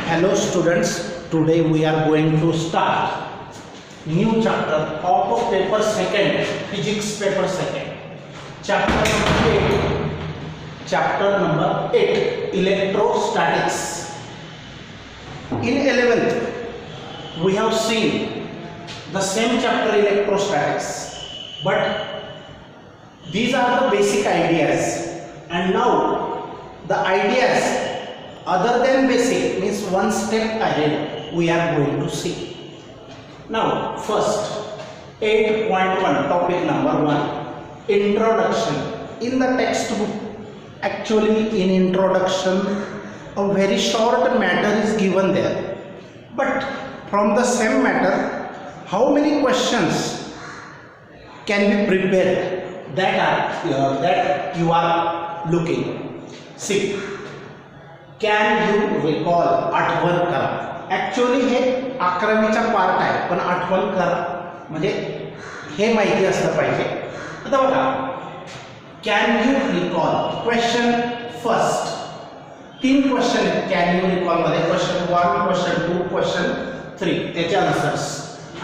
Hello students, today we are going to start new chapter of paper second, physics paper second, chapter number 8, electrostatics. In 11th we have seen the same chapter, electrostatics, but these are the basic ideas, and now the ideas other than basic means one step ahead we are going to see. Now first 8.1 topic number 1, introduction. In the textbook, actually in introduction a very short matter is given there, but from the same matter how many questions can be prepared, that you are looking. See, can you recall, आठवण करा. Actually हे 11वीचा part आहे, पण आठवण करा म्हणजे हे माहिती असलं पाहिजे. आता बघा, can you recall question first. 3 question आहेत कॅन यू रिकॉल मध्ये. क्वेश्चन 1, क्वेश्चन 2, क्वेश्चन 3 त्याचे आन्सर्स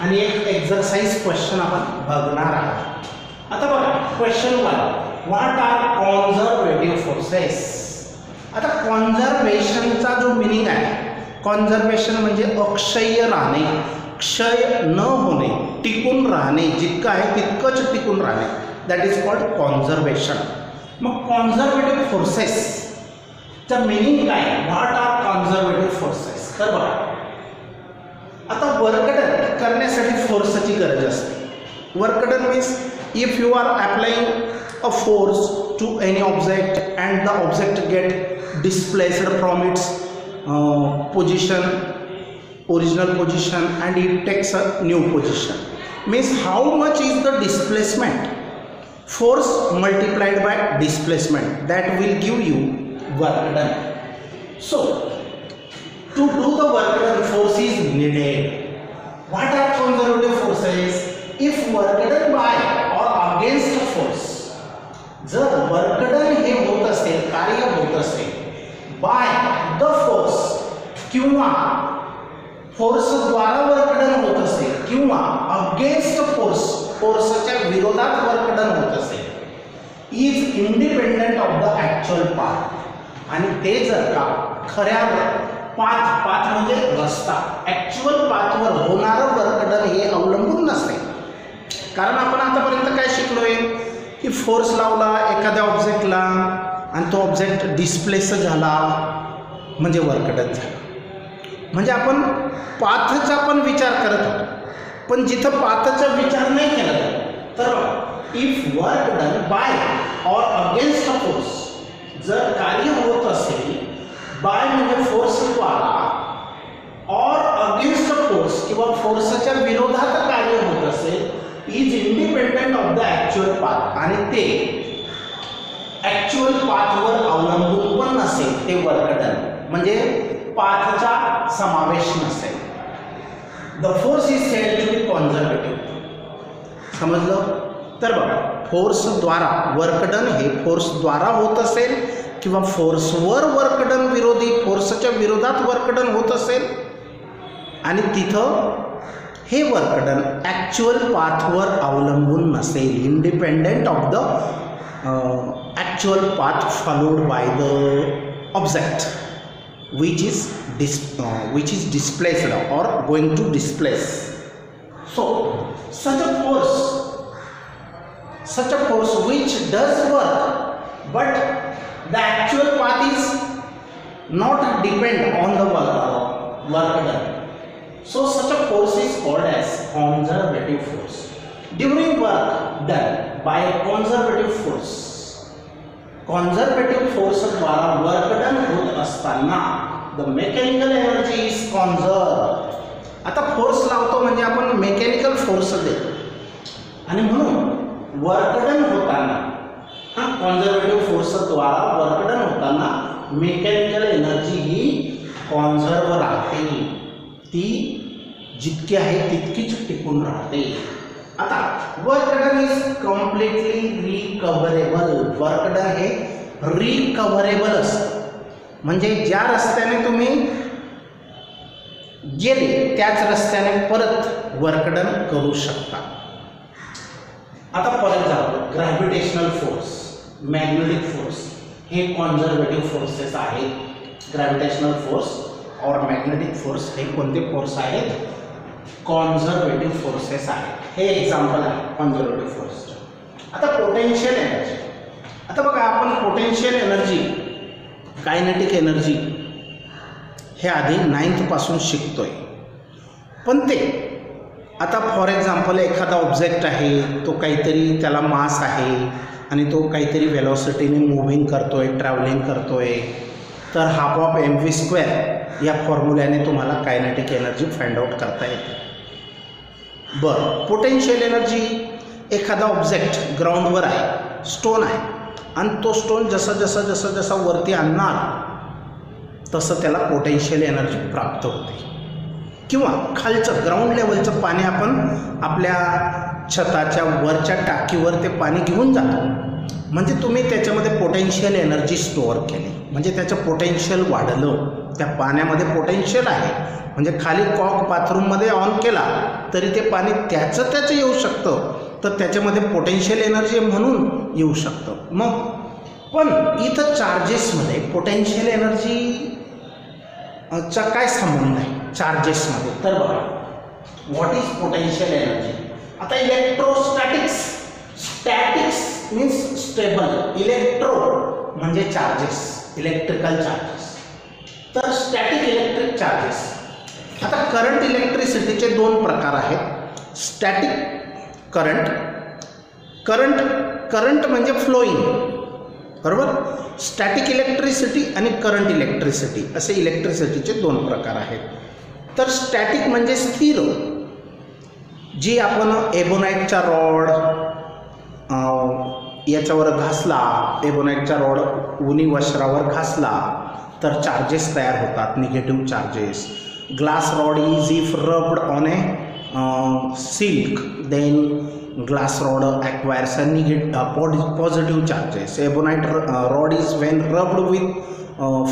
आणि एक एक्झरसाइज क्वेश्चन आपण बघणार आहोत. आता बघा, question 1, what are conservative forces. आता कॉन्झर्वेशनचा जो मिनिंग आहे, कॉन्झर्वेशन म्हणजे अक्षय राहणे, क्षय न होणे, टिकून राहणे, जितकं आहे तितकंच टिकून राहणे, दॅट इज कॉल्ड कॉन्झर्वेशन. मग कॉन्झर्वेटिव्ह फोर्सेसचा मिनिंग काय, व्हॉट आर कॉन्झर्वेटिव्ह फोर्सेस. तर बघा, आता वर्कडन करण्यासाठी फोर्सची गरज असते. Work done means if you are applying a force to any object and the object get displaced from its position, original position, and it takes a new position, means how much is the displacement, force multiplied by displacement, that will give you work done. So to do the work done, force is needed. What are conservative forces? If work done by or against a force, जर work done हे होत असेल, कार्य होत असेल by the force किंवा फोर्सद्वारा work done होत असेल किंवा अगेन्स्ट फोर्स, फोर्सच्या विरोधात वर्कडन होत असेल, is independent of the actual path. आणि ते जर का खऱ्या पाथ म्हणजे रस्ता, ॲक्च्युअल पाथवर होणारं वर्कडन हे अवलंबून नसते. कारण आपण आतापर्यंत काय शिकलोय की फोर्स लावला एखाद्या ऑब्जेक्टला आणि तो ऑब्जेक्ट डिस्प्लेस झाला म्हणजे वर्कडन झाला. म्हणजे आपण पाथचा पण विचार करत होतो, पण जिथं पाथचा विचार नाही केला तर इफ वर्क डन बाय और अगेन्स्ट अ फोर्स, जर कार्य होत असेल बाय म्हणजे फोर्सद्वारा और अगेन्स्ट अ फोर्स किंवा फोर्सच्या विरोधात कार्य होत असेल, is independent of the actual path, आणि ते ॲक्च्युअल पाथवर अवलंबून पण नसेल, ते वर्कडन म्हणजे पाथचा समावेश नसेल. The force is said to be conservative. समजलं? तर बघा, फोर्सद्वारा वर्कडन हे फोर्सद्वारा होत असेल किंवा फोर्सवर वर्कडन विरोधी, फोर्सच्या विरोधात वर्कडन होत असेल आणि तिथं हे वर्कडन ॲक्च्युअल पाथवर अवलंबून नसेल, independent of the actual path followed by the object which is displaced or going to displace. So such a force which does work but the actual path is not depend on the work done, so such a force is called as conservative force. During work done by a conservative force, conservative force द्वारा work done होत असताना the mechanical energy is conserve. आता force लावतो म्हणजे आपण mechanical force देतो, आणि म्हणून वर्क डन होताना कॉन्झर्वेटिव्ह फोर्सद्वारा वर्क डन होताना मेकॅनिकल एनर्जी ही कॉन्झर्व राहते, ती जितकी आहे तितकीच टिकून राहते. आता work done is completely recoverable. Work done हे रिकव्हरेबल असतं, म्हणजे ज्या रस्त्याने तुम्ही गेले त्याच रस्त्याने परत वर्क डन करू शकता. आता for example gravitational force, magnetic force हे कॉन्झर्वेटिव्ह फोर्सेस आहेत. ग्रॅव्हिटेशनल फोर्स और मॅग्नेटिक फोर्स हे कोणते फोर्स आहेत? कॉन्झर्वेटिव्ह फोर्सेस आहेत. हे एक्झाम्पल आहे कॉन्झर्वेटिव्ह फोर्सचं. आता पोटेन्शियल एनर्जी, आता बघा आपण पोटेन्शियल एनर्जी, कायनेटिक एनर्जी हे आधी 9th पासून शिकतोय. पण ते आता फॉर एक्झाम्पल एखादा ऑब्जेक्ट आहे, तो काहीतरी त्याला मास आहे आणि तो काहीतरी वेलॉसिटीने मूव्हिंग करतोय, ट्रॅव्हलिंग करतोय, तर हाफ ऑफ mv² या फॉर्म्युल्याने तुम्हाला कायनेटिक एनर्जी फाइंड आउट करता येते. बरं, पोटेन्शियल एनर्जी, एखादा ऑब्जेक्ट ग्राउंडवर आहे, स्टोन आहे, आणि तो स्टोन जसा वरती आणणार तसं त्याला पोटेन्शियल एनर्जी प्राप्त होते. किंवा खालचं ग्राउंड लेवलचं पाणी आपण आपल्या छताच्या वरच्या टाकीवर ते पाणी घेऊन जातो, म्हणजे तुम्ही त्याच्यामध्ये पोटेन्शियल एनर्जी स्टोअर केली, म्हणजे त्याचं पोटेन्शियल वाढलं. त्या पाण्यामध्ये पोटेन्शियल आहे, म्हणजे खाली कॉक बाथरूममध्ये ऑन केला तरी ते पाणी त्याचं येऊ शकतं, तर त्याच्यामध्ये पोटेन्शियल एनर्जी म्हणून येऊ शकतं. मग पण इथं चार्जेसमध्ये पोटेन्शियल एनर्जीचा काय संबंध आहे चार्जेसमध्ये? तर बघा, व्हॉट इज पोटेन्शियल एनर्जी? आता electrostatics, statics means stable, electro म्हणजे चार्जेस, इलेक्ट्रिकल चार्जेस, तर स्टॅटिक इलेक्ट्रिक चार्जेस. आता करंट इलेक्ट्रिसिटीचे 2 प्रकार आहेत. स्टॅटिक करंट, करंट म्हणजे फ्लोईंग, बरोबर. स्टॅटिक इलेक्ट्रिसिटी आणि करंट इलेक्ट्रिसिटी असे इलेक्ट्रिसिटीचे 2 प्रकार आहेत. तर स्टॅटिक म्हणजे स्थिर, जी आपण एबोनाइटचा रॉड याच्यावर घासला, एबोनाइटचा रॉड उनी वस्त्रावर घासला तर चार्जेस तयार होतात, negative charges. Glass rod is if rubbed on a silk, then glass rod acquires a positive charges. Ebonite rod is when rubbed with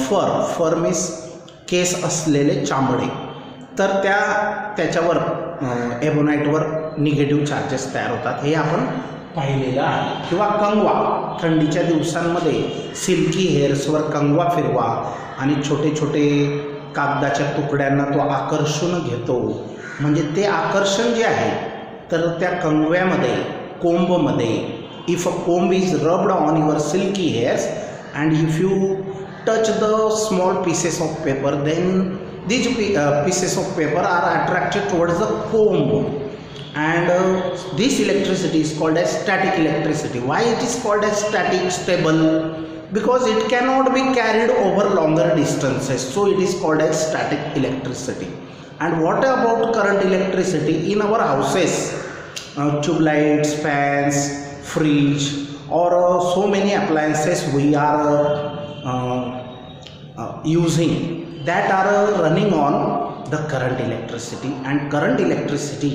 fur means केस असलेले चामडे, तर त्याच्यावर एबोनाइटवर निगेटिव्ह चार्जेस तयार होतात, हे आपण पाहिलेलं आहे. किंवा कंगवा, थंडीच्या दिवसांमध्ये सिल्की हेअर्सवर कंगवा फिरवा आणि छोटे छोटे कागदाच्या तुकड्यांना तो आकर्षून घेतो, म्हणजे ते आकर्षण जे आहे तर त्या कंगव्यामध्ये, कोंबमध्ये, if a comb is rubbed on your silky hairs and if you touch the small pieces of paper, then these pieces of paper are attracted towards the comb, and this electricity is called as static electricity. Why it is called as static, stable? Because it cannot be carried over longer distances, so it is called as static electricity. And what about current electricity? In our houses, tube lights, fans, fridge, or so many appliances we are using, that are running on the current electricity, and current electricity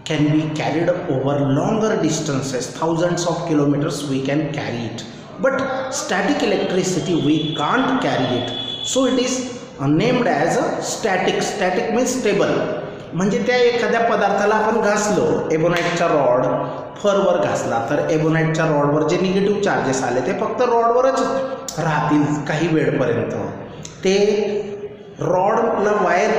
can be carried over longer distances, thousands of kilometers we can carry it, but static electricity we can't carry it, so it is named as a static. Static means stable, म्हणजे त्या एखाद्या पदार्थाला आपण घासलो, एबोनाइटचा rod फरवर घासला, तर एबोनाइटच्या रॉडवर जे negative charges आले ते फक्त रॉडवरच राहतील काही वेळपर्यंत. ते रॉडला वायर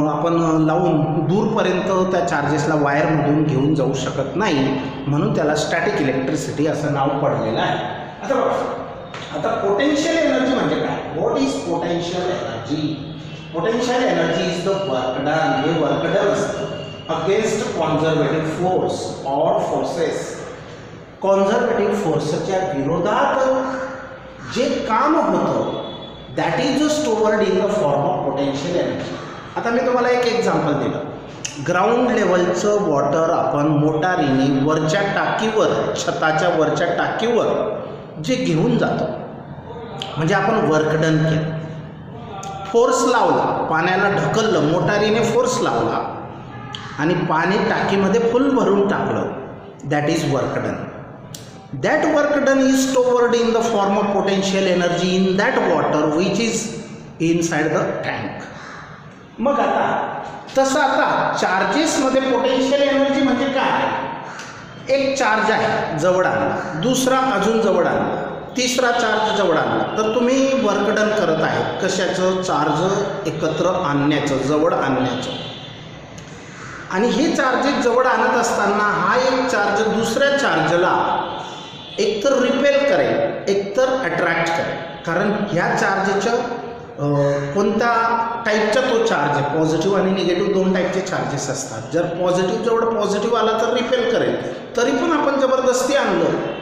आपण लावून दूरपर्यंत त्या चार्जेसला वायरमधून घेऊन जाऊ शकत नाही, म्हणून त्याला स्टॅटिक इलेक्ट्रिसिटी असं नाव पडलेलं आहे. आता पोटेन्शियल एनर्जी म्हणजे काय? What is potential energy? Potential energy is the work done, हे वर्क डन असतं against conservative force or forces. Conservative फोर्सच्या विरोधात जे काम होतं that is stored in the form of potential energy. आता मी तुम्हाला एक एक्झाम्पल दिलं. ग्राउंड लेवलचं वॉटर आपण मोटारीने वरच्या टाकीवर, छताच्या वरच्या टाकीवर जे घेऊन जातो, म्हणजे आपण वर्क डन केलं, फोर्स लावला, पाण्याला ढकललं, मोटारीने फोर्स लावला आणि पाणी टाकीमध्ये फुल भरून टाकलं, that is work done. That work done is stored in the form of potential energy in that water which is inside the tank. मग आता तसं आता चार्जेसमध्ये पोटेन्शियल एनर्जी म्हणजे काय? एक चार्ज आहे जवळ आणला, दुसरा अजून जवळ आणला, तिसरा चार्ज जवळ आणला, तर तुम्ही वर्क डन करत आहे कशाचं? चार्ज एकत्र आणण्याचं, जवळ आणण्याचं. आणि हे चार्जेस जवळ आणत असताना हा एक चार्ज दुसऱ्या चार्जला एकतर रिपेल करेल, एकतर अट्रॅक्ट करेल. कारण ह्या चार्जच्या कोणत्या टाईपचा तो चार्ज आहे? पॉझिटिव्ह आणि निगेटिव्ह दोन टाईपचे चार्जेस असतात. जर पॉझिटिव्ह जवळ पॉझिटिव्ह आला तर रिपेल करेल, तरी पण आपण जबरदस्ती आणलं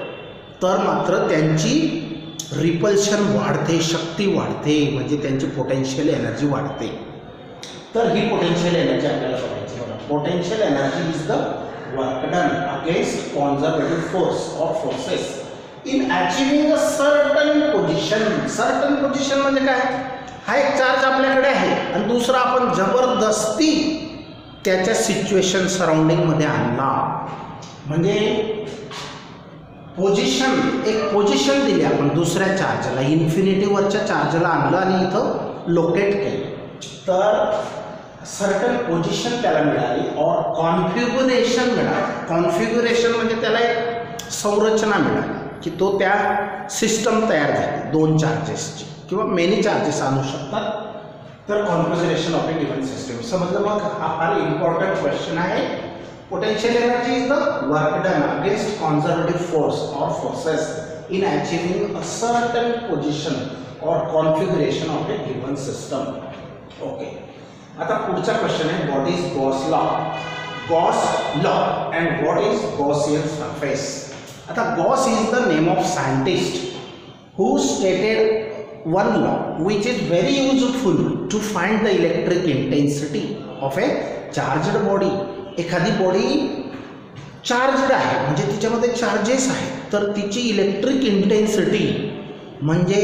तर मात्र त्यांची रिपल्शन वाढते, शक्ती वाढते, म्हणजे त्यांची पोटेन्शियल एनर्जी वाढते. तर ही पोटेन्शियल एनर्जी आपल्याला बघायची. बघा, potential energy is the work done against conservative force or forces in achieving a certain position. Certain position म्हणजे काय? हा एक चार्ज आपल्याकडे आहे आणि दुसरा आपण जबरदस्ती त्याच्या सिच्युएशन सराउंडिंगमध्ये आणला, म्हणजे पोझिशन, एक पोझिशन दिली आपण दुसऱ्या चार्जला, इन्फिनिटीवरच्या चार्जला आणलं आणि इथं लोकेट केलं, तर सर्टन पोझिशन त्याला मिळाली और कॉन्फिग्युरेशन मिळाली. कॉन्फिग्युरेशन म्हणजे त्याला एक संरचना मिळाली की तो त्या सिस्टम तयार झाली दोन चार्जेसची किंवा मेनी चार्जेस आणू शकतात. तर configuration of a given system समजलं. मग हा फार इम्पॉर्टंट क्वेश्चन आहे. Potential energy is the work done against conservative force और forces in achieving a certain position और configuration of a given system. Okay, आता पुढचा क्वेश्चन आहे what is Gauss law. Gauss law and what is Gaussian surface. आता Gauss is the name of scientist who stated one law which is very useful to find the electric intensity of a charged body. एखादी body charged आहे म्हणजे तिच्यामध्ये charges आहेत, तर तिची electric intensity म्हणजे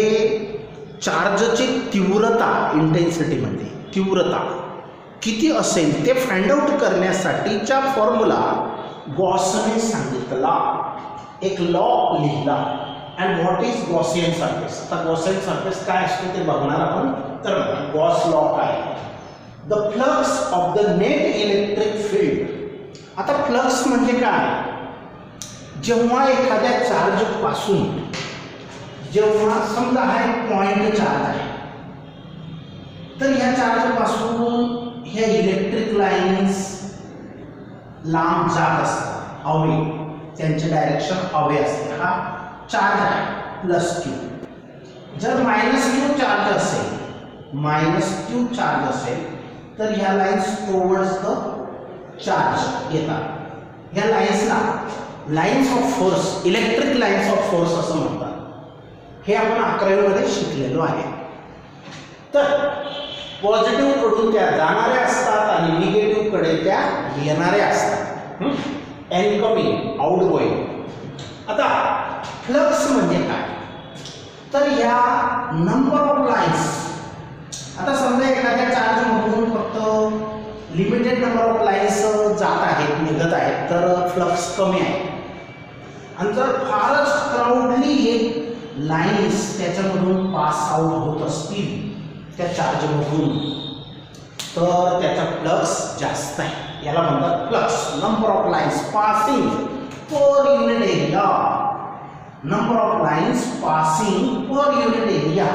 चार्जची तीव्रता, इंटेन्सिटी म्हणजे तीव्रता किती असेल ते फाइंड आउट करण्यासाठीचा फॉर्म्युला गॉसने सांगितला, एक लॉ लिहिला. And what is Gaussian surface. आता गॉसियन सरफेस काय असतो ते बघणार आपण. तर गॉस लॉ काय? The flux of the net electric field. आता फ्लक्स म्हणजे काय? जेव्हा एखाद्या चार्ज पासून, जेव्हा समजा हा एक पॉइंट चार्ज आहे, तर ह्या चार्ज पासून ह्या इलेक्ट्रिक लाईन्स लांब जात असतात, अवे, त्यांचे डायरेक्शन अवे असते. हा चार्ज आहे प्लस क्यू. जर मायनस क्यू चार्ज असेल, मायनस क्यू चार्ज असेल तर ह्या लाईन्स टुवर्ड्स द चार्ज येतात. ह्या लाईन्सला lines of force, electric lines of force असं म्हणतात. हे आपण 11वीमध्ये शिकलेलो आहे. तर पॉझिटिव्ह कडून त्या जाणाऱ्या असतात आणि निगेटिव्ह कडे त्या येणाऱ्या असतात. Incoming, outgoing. आता फ्लक्स म्हणजे काय? तर ह्या नंबर ऑफ लाईन्स, आता समजा एखाद्या चार्जमधून फक्त लिमिटेड नंबर ऑफ लाईन्स जात आहेत, निघत आहेत, तर फ्लक्स कमी आहे. आणि जर फारच क्राऊडली हे लाईन्स त्याच्यामधून पास आउट होत असतील त्या चार्जमधून, तर त्याचा फ्लक्स जास्त आहे. याला म्हणतात flux. Number of lines passing per unit area. Number of lines passing per unit area.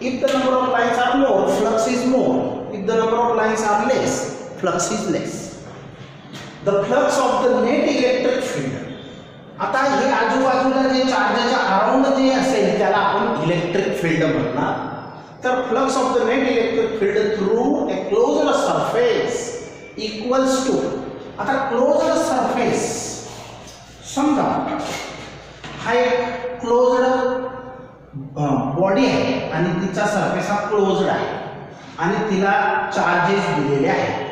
If the number of lines are more, flux is more. If the number of lines are less, flux is less. The flux of the net electric field. आता हे आजूबाजूला जे चार्जच्या around जे असेल त्याला आपण electric field म्हणणार. तर flux of the net electric field through a closed surface equals to. आता क्लोज्ड सरफेस समजा हा एक क्लोज्ड बॉडी आहे आणि तिचा सरफेस हा क्लोज्ड आहे आणि तिला चार्जेस दिलेले आहेत,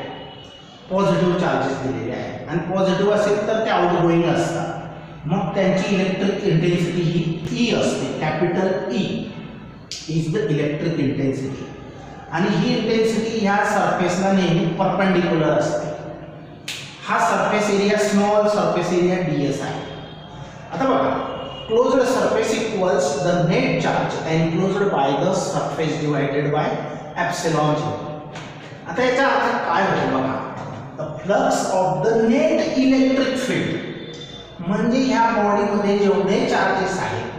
पॉझिटिव्ह चार्जेस दिलेले आहेत. आणि पॉझिटिव्ह असेल तर ते आउटगोईंग असतात. मग त्यांची इलेक्ट्रिक इंटेन्सिटी ही ई असते. Capital E is the electric intensity. आणि ही इंटेन्सिटी ह्या सरफेसला नेहमी परपेंडिक्युलर असते. हा surface area small surface area ds आहे. आता बघा, closed surface equals the net charge enclosed by the surface divided by epsilon 0. आता याचा अर्थ काय होतो बघा, the flux of the net electric field म्हणजे ह्या बॉडीमध्ये जेवढे चार्जेस आहेत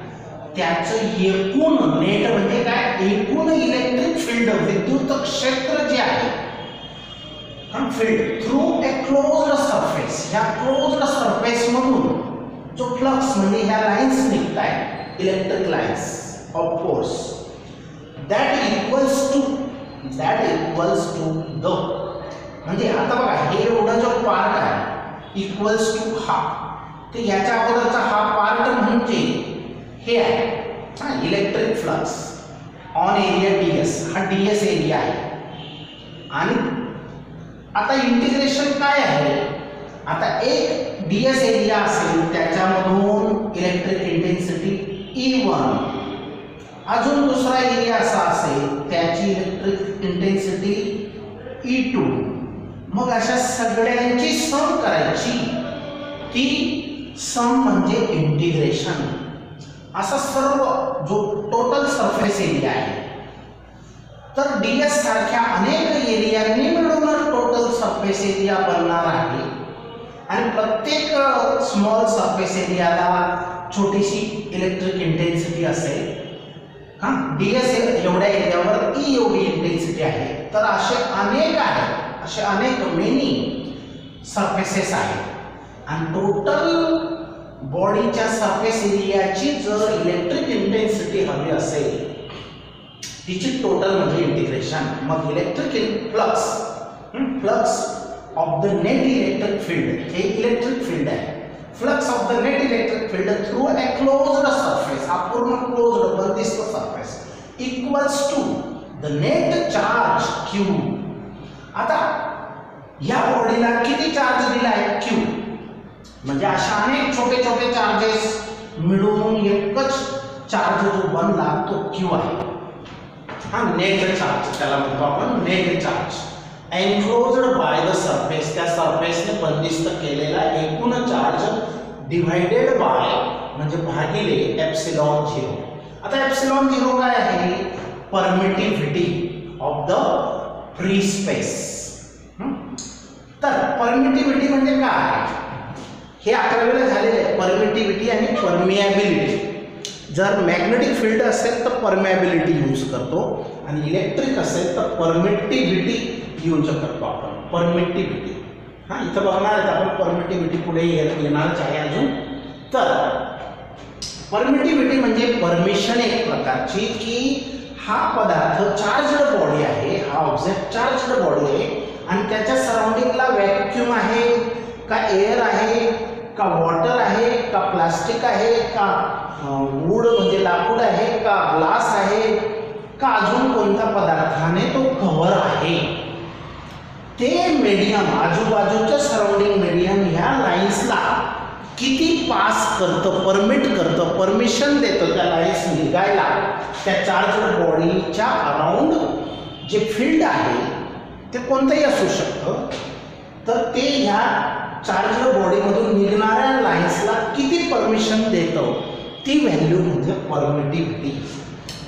त्याचं एकूण, नेट म्हणजे काय, एकूण इलेक्ट्रिक फील्ड, विद्युत क्षेत्र जे आहे field through a closed surface, ह्या क्लोज्ड सरफेस मधून जो फ्लक्स म्हणजे ह्या लाइन्स निघतायत, electric lines of force, that equals to the, म्हणजे आता बघा हे एवढा जो पार्ट आहे इक्वल्स टू हा, तर याच्या अगोदरचा हा पार्ट म्हणजे हे आहे electric flux on area ds, हा ds एरिया आहे. आणि आता इंटिग्रेशन काय आहे, आता एक ds एरिया असेल त्याच्यामधून इलेक्ट्रिक इंटेन्सिटी E1, अजून दुसरा एरिया असा असेल त्याची इलेक्ट्रिक इंटेन्सिटी E2, मग अशा सगळ्यांची सम करायची, ती सम म्हणजे इंटिग्रेशन. असा सर्व जो टोटल सरफेस एरिया आहे, तर ds सारख्या अनेक एरियांनी मिळून टोटल सरफेस एरिया बनणार आहे. आणि प्रत्येक स्मॉल सरफेस एरियाला छोटीशी इलेक्ट्रिक इंटेन्सिटी असेल. ds एवढ्या एरियावर E एवढी इंटेन्सिटी आहे. तर असे अनेक आहेत, असे अनेक मेनी सरफेसेस आहेत आणि टोटल बॉडीच्या सरफेस एरियाची जर इलेक्ट्रिक इंटेन्सिटी हवी असेल, तिची टोटल म्हणजे इंटिग्रेशन. मग electric flux of the net electric field, हे इलेक्ट्रिक फील्ड आहे, flux of the net electric field through a closed surface, हा पूर्ण क्लोज्ड बंदिस्त surface, equals to the net charge Q. आता या बॉडीला किती चार्ज दिला आहे, Q, म्हणजे अशा अनेक छोटे छोटे चार्जेस मिळून एकच चार्ज जो बनला तो Q आहे. हा नेट चार्ज त्याला म्हणतो आपण, net charge enclosed by the surface, त्या सरफेसने बंदिस्त केलेला एकूण चार्ज डिवाइडेड बाय म्हणजे भागिले एप्सिलॉन 0. आता एप्सिलॉन 0 काय आहे, permittivity of the free space. तर परमिटिव्हिटी म्हणजे काय, हे 11वीला झालेले आहे, परमिटिव्हिटी आणि परमिएबिलिटी. जर मॅग्नेटिक फील्ड असेल तर परमिएबिलिटी यूज करतो आणि इलेक्ट्रिक असेल तर परमिटिव्हिटी यूज करतो आपण, परमिटिव्हिटी. इथं बघणार आहेत आपण परमिटिव्हिटी पुढे येणारच आहे अजून. तर परमिटिव्हिटी म्हणजे परमिशन एक प्रकारची, की हा पदार्थ चार्जड बॉडी आहे, हा ऑब्जेक्ट चार्जड बॉडी आहे आणि त्याच्या सराउंडिंगला व्हॅक्यूम आहे का, एअर आहे का, वॉटर आहे का, प्लास्टिक आहे का, वूड म्हणजे लाकूड आहे का, ग्लास आहे का, अजून कोणत्या पदार्थाने तो कव्हर आहे, ते मीडियम, आजूबाजूच्या सराउंडिंग मीडियम ह्या लाईन्सला किती पास करतं, परमिट करतं, परमिशन देतं त्या लाईन्स निघायला, त्या चार्ज बॉडीच्या अराउंड जे फील्ड आहे ते कोणतंही असू शकतं, तर ते ह्या चार्ज बॉडीमधून निघणाऱ्या लाईन्सला किती परमिशन देतं, ती व्हॅल्यू म्हणजे परमिटिव्हिटी.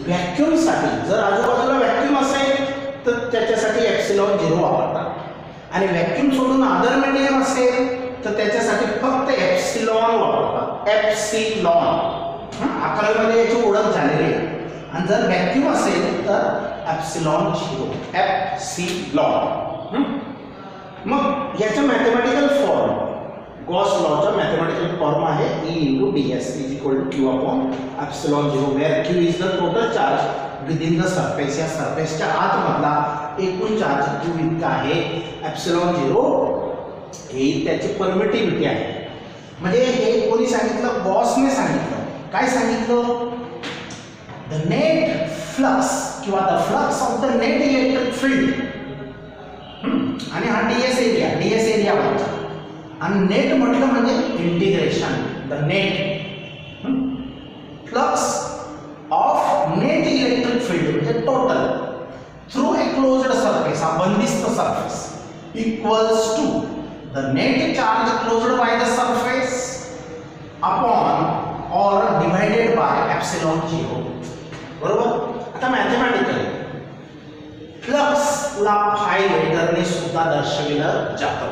व्हॅक्यूमसाठी जर आजूबाजूला व्हॅक्यूम असेल तर त्याच्यासाठी एप्सिलॉन 0 वापरतात आणि व्हॅक्यूम सोडून अदर मीडियम असेल तर त्याच्यासाठी फक्त एप्सिलॉन वापरतात, एप्सिलॉन. 11वीमध्ये याची ओळख झालेली आहे. आणि जर व्हॅक्यूम असेल तर एप्सिलॉन 0, एप्सिलॉन. मग याचा मॅथमॅटिकल फॉर्म, गॉस लॉचा मॅथमॅटिकल फॉर्म आहे E × ds = Q upon epsilon 0, where Q is the total charge within the surface. या सरफेसच्या आतमधला एकूण चार्ज Q इतका आहे. एप्सिलॉन 0 ही त्याची परमिटिव्हिटी आहे. म्हणजे हे कोणी सांगितलं, गॉसने सांगितलं. काय सांगितलं, द नेट फ्लक्स किंवा the flux of the net electric field, आणि हा ds एरिया व्हायचा. आणि नेट म्हटलं म्हणजे integration, the net flux of net electric field म्हणजे total through a closed surface, हा बंदिस्त surface, equals to the net charge closed by the surface upon और डिवाइडेड बाय एप्सिलॉन 0. बरोबर. आता मॅथमॅटिकली फ्लक्स ला फाय लेटरने सुद्धा दर्शविलं जातं.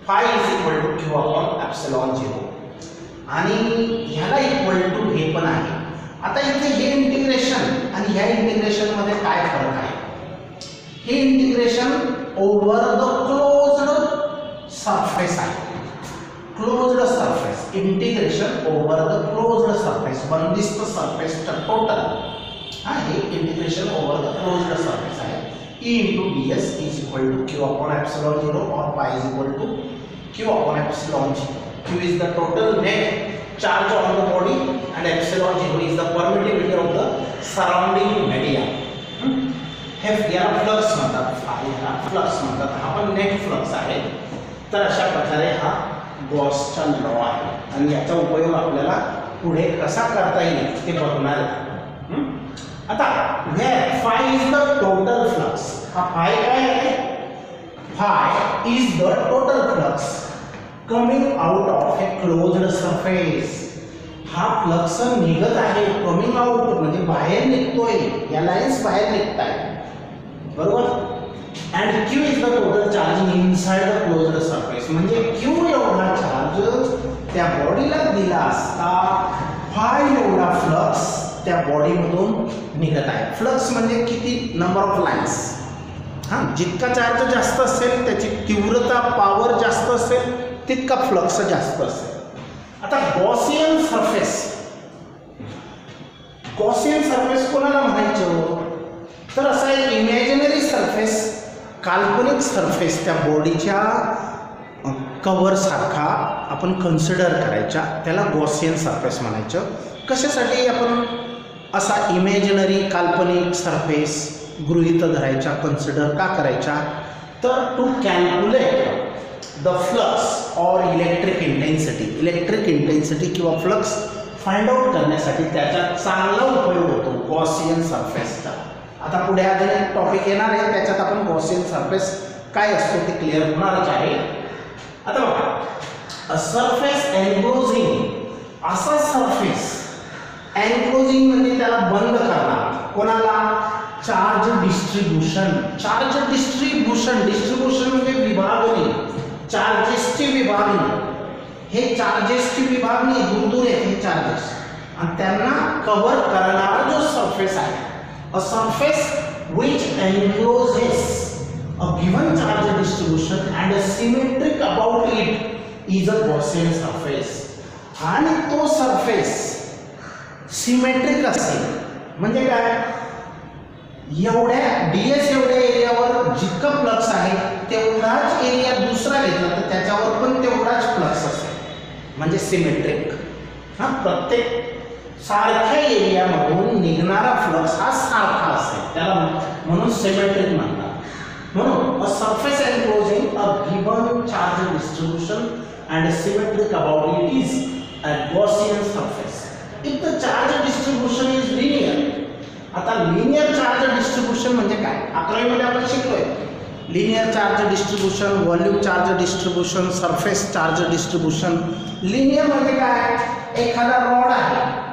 Phi is equal to Q upon epsilon 0 आणि ह्याला इक्वल टू हे पण आहे. आता इथे हे इंटिग्रेशन आणि ह्या इंटिग्रेशन मध्ये काय फरक आहे? हे integration over the closed surface आहे. Closed surface integration over the closed surface, बंदिस्त सरफेसचं टोटल हे integration over the closed surface आहे. E into ds is equal to q upon epsilon 0 or pi is equal to q upon epsilon 0. Q is the total net charge on the body and epsilon 0 is the permittivity of the surrounding media. हे याला flux म्हणतात, याला flux म्हणतात. हा पण net flux आहे. तर अशा प्रकारे हा गॉसचा लॉ आहे आणि याचा उपयोग आपल्याला पुढे कसा करता येईल ते बघणार आहे. आता where phi is the total flux. हा phi काय आहे? Phi is the total flux coming out of a closed surface. हा फ्लक्स निघत आहे, कमिंग आउट म्हणजे बाहेर निघतोय, या लाईन्स बाहेर निघत आहेत, बरोबर. And Q is the total charge inside the closed surface. म्हणजे Q एवढा चार्ज त्या बॉडीला दिला असता phi एवढा फ्लक्स त्या बॉडीमधून निघत आहे. फ्लक्स म्हणजे किती? Number of lines. जितका चार्ज जास्त असेल त्याची तीव्रता पॉवर जास्त असेल तितका फ्लक्स जास्त असेल. आता गॉसियन सरफेस, गॉसियन सरफेस कोणाला म्हणायचं? तर असा एक इमॅजिनरी सरफेस, काल्पनिक सरफेस त्या बॉडीच्या कव्हर सारखा आपण कन्सिडर करायचा, त्याला गॉसियन सरफेस म्हणायचं. कशासाठी आपण असा इमॅजिनरी काल्पनिक सरफेस गृहीत धरायचा, कन्सिडर का करायचा? तर टू कॅल्क्युलेट द फ्लक्स और इलेक्ट्रिक इंटेन्सिटी, इलेक्ट्रिक इंटेन्सिटी किंवा फ्लक्स फाइंड आउट करण्यासाठी त्याचा चांगला उपयोग होतो गॉसियन सरफेसचा. आता पुढे अजून एक टॉपिक येणार आहे, त्याच्यात आपण गॉसियन सरफेस काय असतो ते क्लिअर होणारच आहे. आता बघा, अ सरफेस एनक्लोजिंग, असा सरफेस एनक्लोजिंग म्हणजे त्याला बंद करणार. कोणाला? Charge distribution. Charge distribution, distribution म्हणजे विभागणी, चार्जेसची विभागणी. हे चार्जेसची विभागणी दूर दूर येते चार्जेस आणि त्यांना कव्हर करणारा जो सरफेस आहे, a surface which encloses a given charge distribution and is symmetric about it is a Gaussian surface. आणि तो सरफेस सिमेट्रिक असेल म्हणजे काय? एवढ्या ds एवढ्या एरियावर जितका फ्लक्स आहे तेवढाच एरिया दुसरा घेतला तर त्याच्यावर पण तेवढाच फ्लक्स असेल, म्हणजे सिमेट्रिक. प्रत्येक सारख्या एरियामधून निघणारा फ्लक्स हा सारखा असेल, त्याला म्हणून सिमेट्रिक म्हणतात. म्हणून a surface enclosing a given charge distribution and symmetric about it is a Gaussian surface. If the charge distribution is linear. आता लिनियर चार्ज डिस्ट्रीब्यूशन म्हणजे काय? 11वी मध्ये आपण शिकलोय. Linear charge distribution, volume charge distribution, surface charge distribution. Linear म्हणजे काय? एखादा rod आहे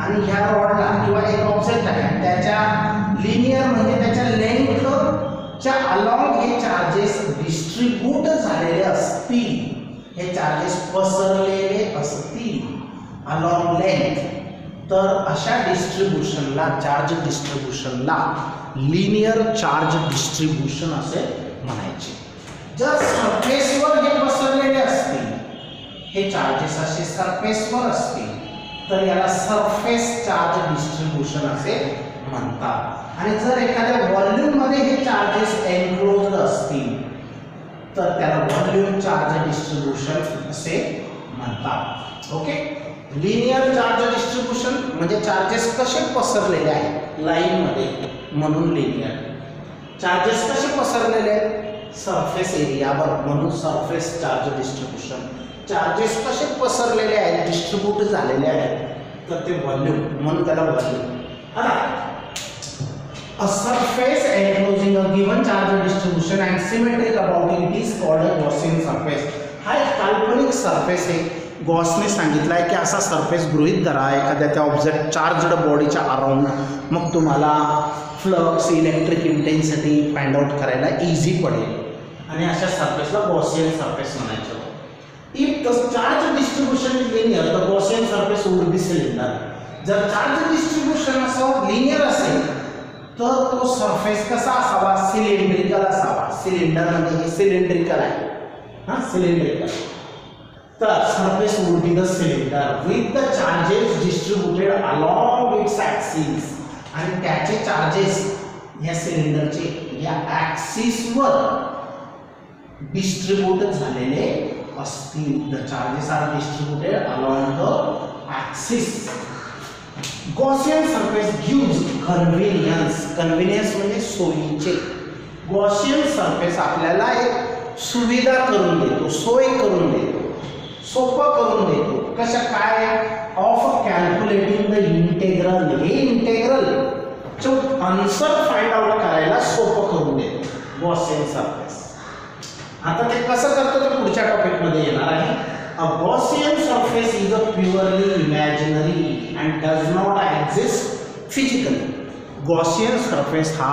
आणि ह्या रॉडला किंवा एक ऑब्जेक्ट आहे, त्याच्या लिनियर म्हणजे त्याच्या लेंथच्या अलॉंग हे चार्जेस डिस्ट्रीब्यूट झालेले असतील, हे चार्जेस पसरलेले असतील अलॉंग लेंथ. तर अशा डिस्ट्रीब्यूशनला, चार्ज डिस्ट्रीब्यूशनला लिनियर चार्ज डिस्ट्रीब्यूशन असे म्हणायचे. जर सरफेसवर हे पसरलेले असतील, हे चार्जेस असे सरफेसवर असतील तर याला सरफेस चार्ज डिस्ट्रीब्यूशन असे म्हणतात. आणि जर एखाद्या व्हॉल्यूम मध्ये हे चार्जेस एनक्लोज्ड असतील तर त्याला व्हॉल्यूम चार्ज डिस्ट्रीब्यूशन असे म्हणतात. ओके. लिनियर चार्ज डिस्ट्रीब्यूशन म्हणजे चार्जेस कसे पसरलेले आहेत लाईन मध्ये, म्हणून लिनियर. चार्जेस कसे पसरलेले आहेत सरफेस एरियावर, म्हणून सरफेस चार्ज डिस्ट्रीब्यूशन. चार्जेस कसे पसरलेले आहेत, डिस्ट्रीब्यूट झालेले आहेत तर ते व्हॉल्यूम, म्हणून त्याला व्हॉल्यूम. आता a surface enclosing a given charge distribution and symmetric about it is called a Gaussian surface. हा एक काल्पनिक सरफेस आहे गॉसने सांगितलं आहे की असा सरफेस गृहीत धरा एखाद्या त्या ऑब्जेक्ट चार्जड बॉडीच्या अराउंड, मग तुम्हाला flux, electric intensity find out करायला इझी पडेल आणि अशा सरफेसला गॉसियन सरफेस म्हणायचं. If the charge distribution is linear the Gaussian surface would be cylinder. जर चार्ज डिस्ट्रीब्युशन असं लिनियर असेल तर तो सरफेस कसा असावा, सिलेंड्रिकल असावा. सिलेंडर म्हणजे हे सिलेंड्रिकल आहे, हां सिलेंड्रिकल. तर surface would be the cylinder with the charges distributed along it's axis. आणि त्याचे चार्जेस या सिलेंडरचे या ॲक्सिसवर डिस्ट्रीब्यूट झालेले असतील. The charges are distributed along the axis. Gaussian surface gives convenience. Convenience म्हणजे सोयीचे. गॉसियन सरफेस आपल्याला एक सुविधा करून देतो, सोय करून देतो, सोपं करून देतो. कशा काय, ऑफ कॅल्क्युलेटिंग द इंटेग्रल. हे इंटेग्रल आन्सर फाइंड आउट करायला सोपं करून देतो गॉसियन सरफेस. आता ते कसं करतो ते पुढच्या टॉपिकमध्ये येणार आहे. A Gaussian surface is a purely imaginary and does not exist physically. Gaussian surface हा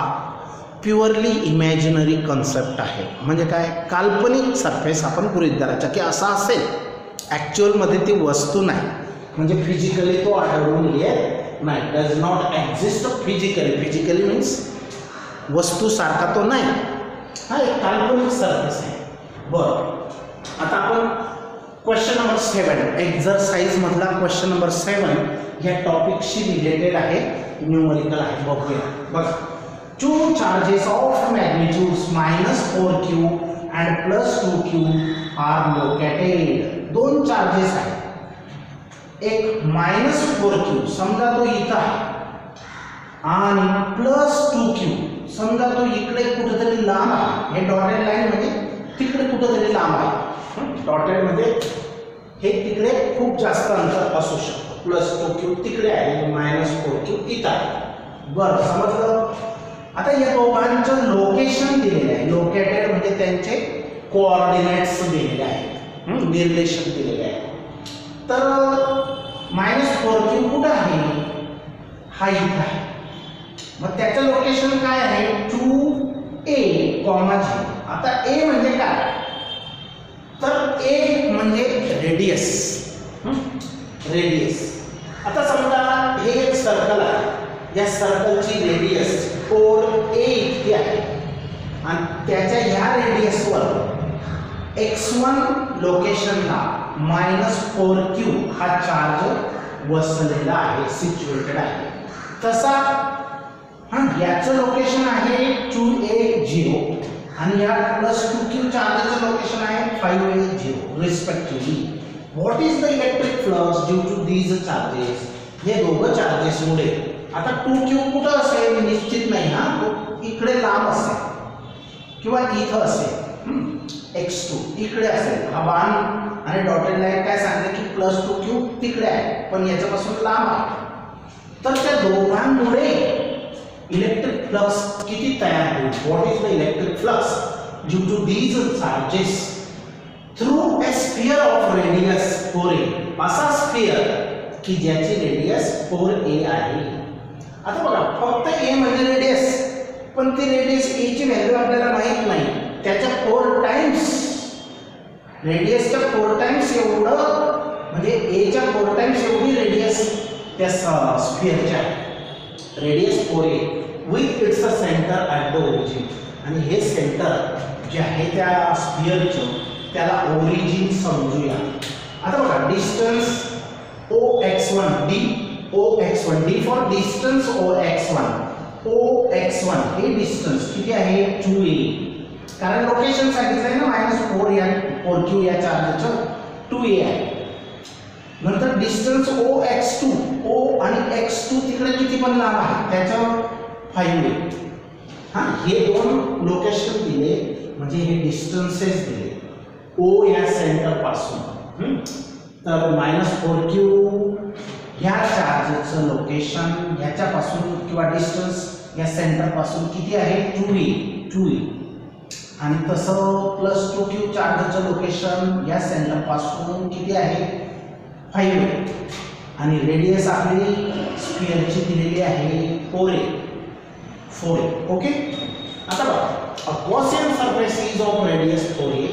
प्युअरली इमॅजिनरी कन्सेप्ट आहे. म्हणजे काय, काल्पनिक सरफेस आपण गृहीत धरायचा की असा असेल, ॲक्च्युअलमध्ये ती वस्तू नाही, म्हणजे फिजिकली तो आढळून येत नाही. Does not exist physically. Physically means वस्तूसारखा तो नाही, हा एक काल्पनिक सरफेस आहे. बरं, आता आपण क्वेश्चन नंबर 7 एक्झरसाइज मधला क्वेश्चन नंबर 7 या टॉपिकशी रिलेटेड आहे, न्यूमरिकल आहे. बघूया. बघा, 2 charges of magnitudes -4q and +2q are located. 2 charges आहेत. एक -4q समजा तो इथं आहे आणि +2q समजा तो इकडे कुठेतरी लांब आहे. हे डॉटेड लाईन म्हणजे तिकडे कुठेतरी लांब आहे. डॉटेड मध्ये हे तिकडे खूप जास्त अंतर असू शकतं. +2q तिकडे आहे, -4q इथं आहे. बरं, समजलं. आता या दोघांचं लोकेशन दिलेलं आहे. लोकेटेड म्हणजे त्यांचे कोऑर्डिनेट्स दिलेले आहेत, निर्देशक दिलेले आहेत. तर -4q कुठं आहे, हा इथं आहे. मग त्याचं लोकेशन काय आहे, 2a, 0. आता a म्हणजे काय, तर a म्हणजे रेडियस. रेडियस. आता समजा हे एक सर्कल आहे, या सर्कलची रेडियस 4a इतकी आहे आणि त्याच्या ह्या रेडियसवर x1 लोकेशनला -4q हा चार्ज वसलेला आहे, सिच्युएटेड आहे. तसा याचं लोकेशन आहे 2a 0 आणि या +2q चार्जचं लोकेशन आहे 5a 0 respectively. What is the electric flux due to these charges. हे दोघं चार्जेसमुळे. आता 2q कुठं असेल निश्चित नाही, हा तो इकडे लांब असेल किंवा इथं असेल. x2 इकडे असेल. हा बाण आणि डॉटेड लाईन काय सांगते की +2q तिकडे आहे पण याच्यापासून लांब आहे. तर त्या दोघांमुळे इलेक्ट्रिक फ्लक्स किती तयार होईल. What is the electric flux due to these charges through a sphere of radius 4a. असा स्फिअर की ज्याची रेडियस 4a आहे. आता बघा, फक्त a म्हणजे रेडियस, पण ती रेडियस a ची व्हॅल्यू आपल्याला माहित नाही. त्याच्या 4 टाइम्स, रेडियसच्या 4 टाइम्स एवढं, म्हणजे a च्या 4 टाइम्स एवढी रेडियस त्या स्फिअरची आहे. Radius 4a with its centre at the origin. आणि हे सेंटर जे आहे त्या स्फिअरचं त्याला ओरिजिन समजूया. आता बघा, distance OX1 D for distance OX1 हे डिस्टन्स किती आहे 2a. कारण लोकेशन सांगितलंय ना -4q या चार्जचं 2a आहे. नंतर डिस्टन्स OX2 O आणि X2 तिकडे किती पण लांब आहे त्याच्यावर 5a. हा, हे दोन लोकेशन दिले म्हणजे हे डिस्टन्सेस दिले O या सेंटर पासून. तर -4q ह्या चार्जचं लोकेशन ह्याच्यापासून किंवा डिस्टन्स या सेंटर पासून किती आहे 2a. आणि तसं +2q चार्जचं लोकेशन या सेंटर पासून किती आहे 5 आणि रेडियस आपली स्फिअरची दिलेली आहे 4a. ओके. आता बघा, Gaussian surface is of radius 4a.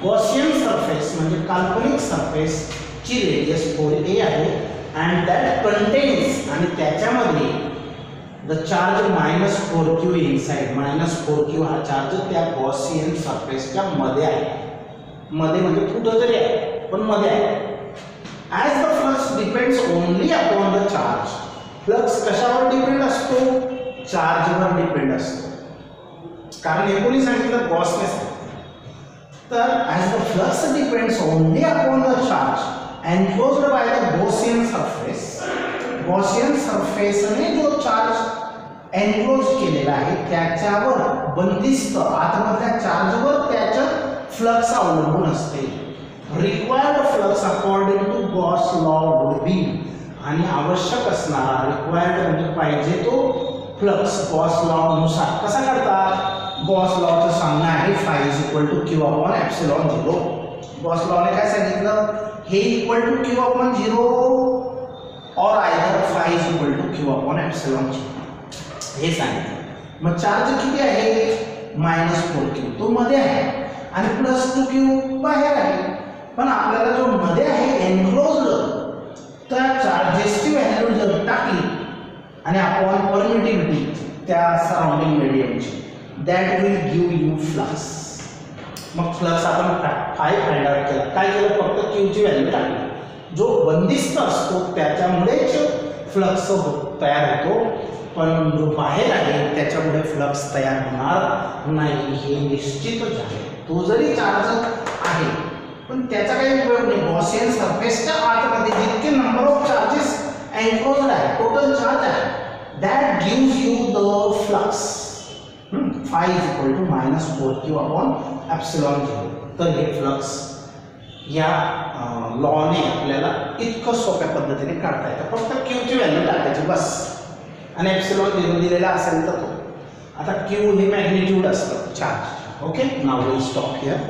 Gaussian surface म्हणजे काल्पनिक सरफेस ची रेडियस 4a आहे अँड दॅट कंटेन्स, आणि त्याच्यामध्ये the charge -4q inside. -4q हा चार्ज त्या गॉसियन सरफेसच्या मध्ये आहे. मध्ये म्हणजे कुठं तरी आहे पण मध्ये आहे. As the flux depends only upon the charge. Flux कशावर डिपेंड असतो? चार्जवर डिपेंड असतो. कारण एकूणच सांगितलं गॉसने सांगितलं. तर as the flux depends only upon the charge enclosed by the Gaussian surface. Gaussian सरफेसने जो चार्ज एनक्लोज केलेला आहे त्याच्यावर बंदिस्त आतमधल्या चार्जवर त्याचं फ्लक्स अवलंबून असते. Required flux according to Gauss law would be, आणि आवश्यक असणारा रिक्वायर्ड म्हणजे पाहिजे तो फ्लक्स गॉस लॉ नुसार कसा काढतात? गॉस लॉचं सांगणं आहे phi = q/ε0. गॉस लॉने काय सांगितलं? हे = q/0 और आयदर phi = q/ε0 हे सांगितलं. मग चार्ज किती आहे? -4q तो मध्ये आहे आणि +2q बाहेर आहे. पण आपल्याला जो मध्ये आहे एनक्लोज्ड, त्या चार्जेसची व्हॅल्यू जर टाकली आणि अपॉन परमिटिव्हिटी त्या सराउंडिंग मीडियमची, that will give you flux. मग फ्लक्स आपण फाइंड आउट केला. काय केलं? फक्त q ची व्हॅल्यू टाकली. जो बंदिस्त असतो त्याच्यामुळेच फ्लक्स तयार होतो, पण जो बाहेर आहे त्याच्यामुळे फ्लक्स तयार होणार नाही हे निश्चितच आहे. तो जरी चार्ज आहे पण त्याचा काही उपयोग नाही. गॉसियन सरफेसच्या आतमध्ये जितके नंबर ऑफ चार्जेस एनक्लोज्ड आहे, टोटल चार्ज आहे, that gives you the flux. phi = -4q/ε0. तर हे फ्लक्स या लॉने आपल्याला इतकं सोप्या पद्धतीने काढता येतं. फक्त q ची व्हॅल्यू टाकायची बस, आणि ε0 दिलेला असेल तर तो. आता q हे मॅग्निट्यूड असतं charge. Okay, now will stop here.